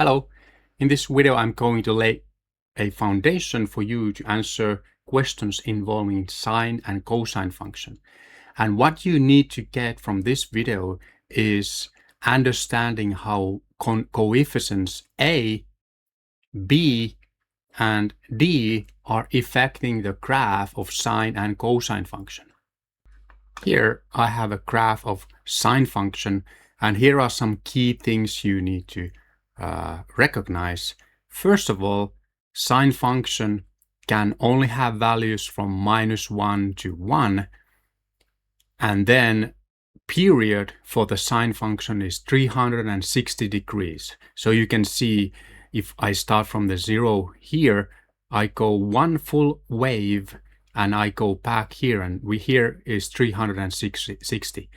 Hello, in this video I'm going to lay a foundation for you to answer questions involving sine and cosine function. And what you need to get from this video is understanding how coefficients A, B, and D are affecting the graph of sine and cosine function. Here I have a graph of sine function, and here are some key things you need to recognize. First of all, sine function can only have values from -1 to 1, and then period for the sine function is 360 degrees. So you can see if I start from the 0 here, I go one full wave and I go back here, and here is 360.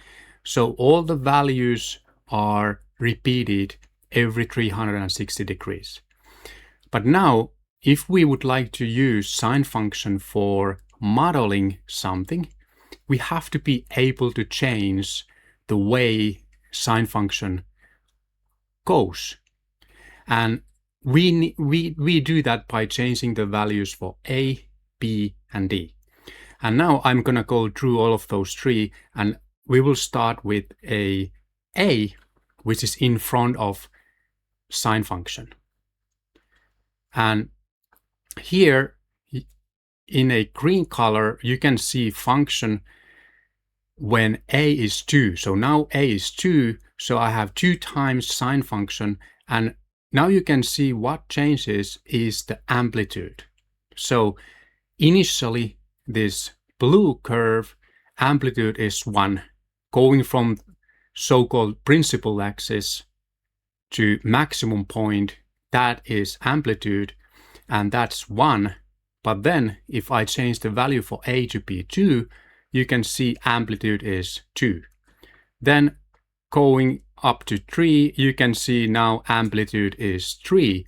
So all the values are repeated every 360 degrees. But now, if we would like to use sine function for modeling something, we have to be able to change the way sine function goes. And we do that by changing the values for A, B, and D. And now I'm going to go through all of those three, and we will start with A, which is in front of sine function. And here in a green color you can see function when A is 2. So now A is 2, so I have 2 times sine function, and now you can see what changes is the amplitude. So initially this blue curve amplitude is 1, going from so-called principal axis to maximum point, that is amplitude, and that's 1. But then if I change the value for A to be 2, you can see amplitude is 2. Then going up to 3, you can see now amplitude is 3.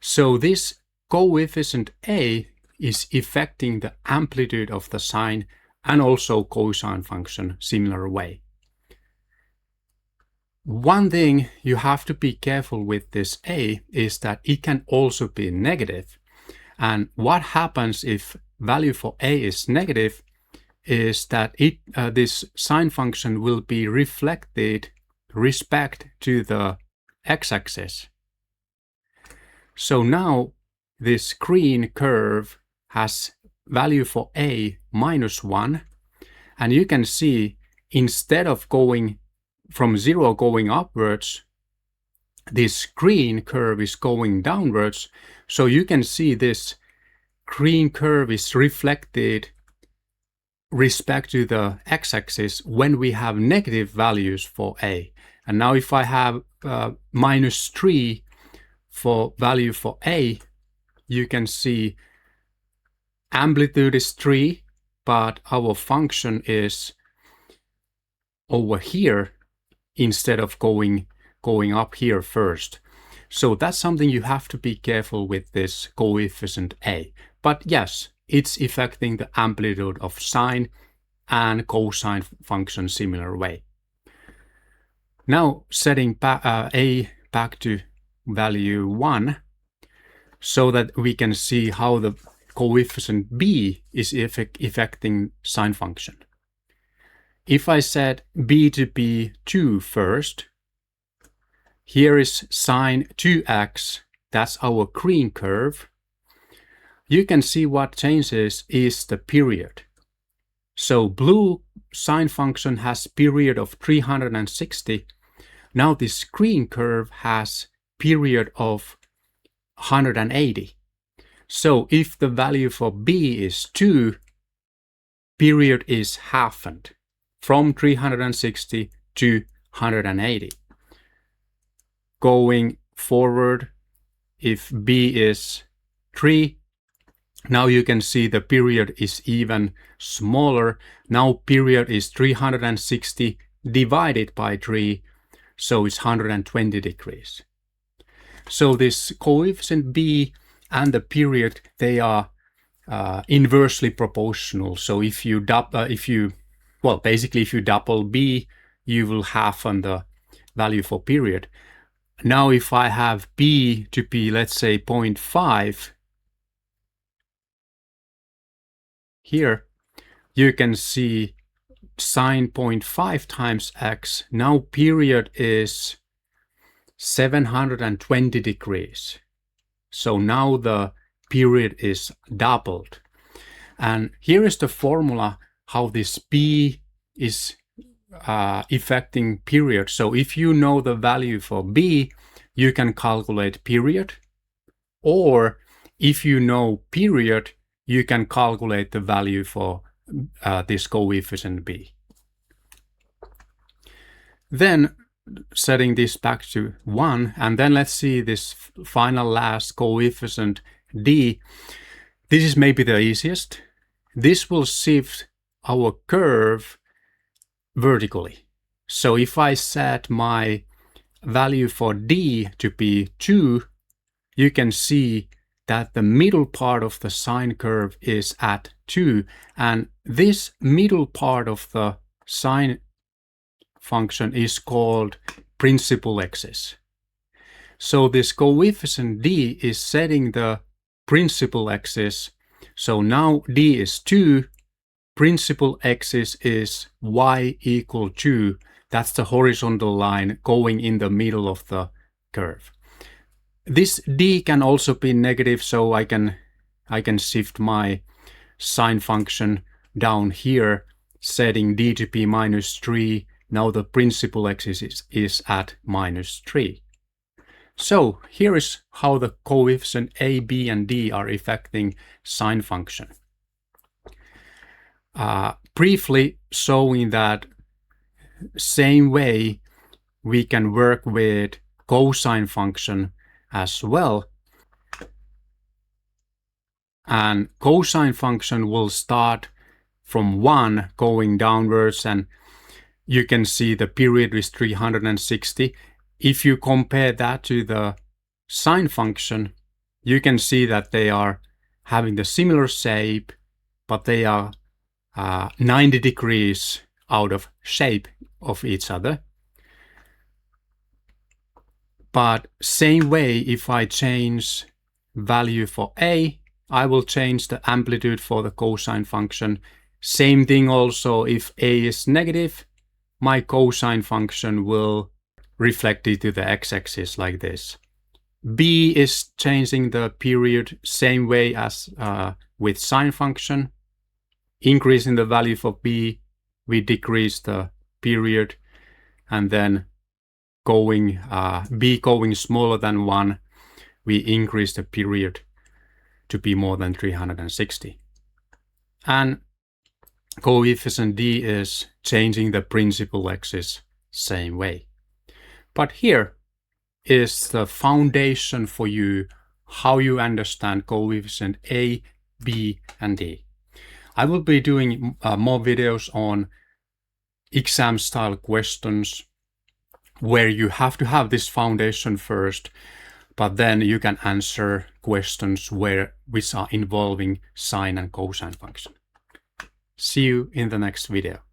So this coefficient A is affecting the amplitude of the sine and also cosine function similar way. One thing you have to be careful with this A is that it can also be negative. And what happens if value for A is negative is that this sine function will be reflected respect to the x-axis. So now this green curve has value for A -1, and you can see instead of going from 0 going upwards, this green curve is going downwards. So you can see this green curve is reflected respect to the x-axis when we have negative values for A. And now if I have -3 for value for A, you can see amplitude is 3, but our function is over here instead of going up here first. So that's something you have to be careful with this coefficient A. But yes, it's affecting the amplitude of sine and cosine function similar way. Now setting A back to value 1 so that we can see how the coefficient B is affecting sine function. If I set B to be 2 first, here is sine 2x, that's our green curve. You can see what changes is the period. So blue sine function has period of 360. Now this green curve has period of 180. So if the value for B is 2, period is halved from 360 to 180. Going forward, if B is 3, now you can see the period is even smaller. Now period is 360 divided by 3, so it's 120 degrees. So this coefficient B and the period, they are inversely proportional. So if you basically if you double B, you will halve on the value for period. Now if I have b to be, let's say, 0.5, here you can see sine 0.5 times x. Now period is 720 degrees. So now the period is doubled. And here is the formula how this b is affecting period. So if you know the value for b, you can calculate period. Or if you know period, you can calculate the value for this coefficient b. Then setting this back to 1, and then let's see this final last coefficient d. This is maybe the easiest. This will shift our curve vertically. So if I set my value for d to be 2, you can see that the middle part of the sine curve is at 2, and this middle part of the sine function is called principal axis. So this coefficient d is setting the principal axis. So now d is 2, principal axis is y equal 2. That's the horizontal line going in the middle of the curve. This d can also be negative, so I can shift my sine function down here, setting d to be -3. Now the principal axis is at -3. So here is how the coefficient a, b, and d are affecting sine function. Briefly showing that same way we can work with cosine function as well. And cosine function will start from 1 going downwards, and you can see the period is 360. If you compare that to the sine function, you can see that they are having the similar shape, but they are 90 degrees out of shape of each other. But same way, if I change value for a, I will change the amplitude for the cosine function. Same thing also, if a is negative, my cosine function will reflect it to the x-axis like this. b is changing the period same way as with sine function. Increasing the value for b, we decrease the period, and then b going smaller than 1, we increase the period to be more than 360. And coefficient d is changing the principal axis same way. But here is the foundation for you, how you understand coefficient a, b, and d. I will be doing more videos on exam style questions where you have to have this foundation first, but then you can answer questions which are involving sine and cosine function. See you in the next video.